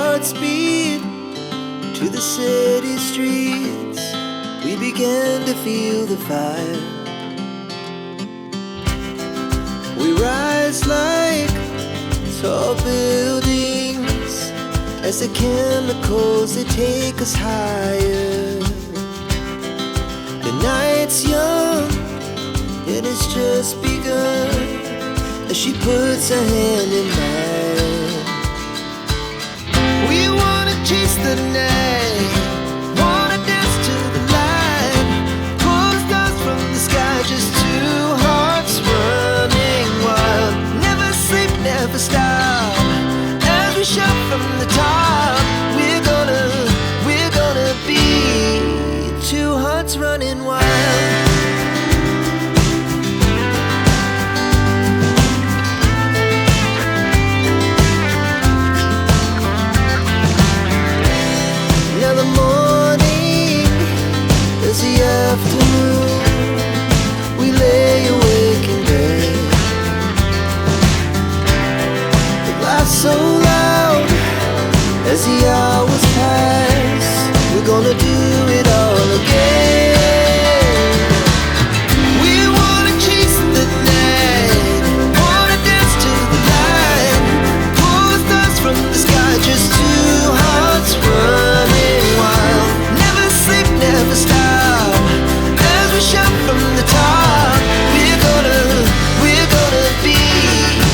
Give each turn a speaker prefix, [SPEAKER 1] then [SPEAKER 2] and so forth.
[SPEAKER 1] hearts beat to the city streets. We began to feel the fire. We rise like tall buildings as the chemicals, they take us higher. The night's young, it has just begun, as she puts her hand in mine. We wanna chase the night, wanna dance to the light, pull the stars from the sky, just two hearts running wild. Never sleep, never stop, as we shout from the top. We're gonna be two hearts running wild. Now the morning is the afternoon. We lay awake in bed. The laughs so loud as the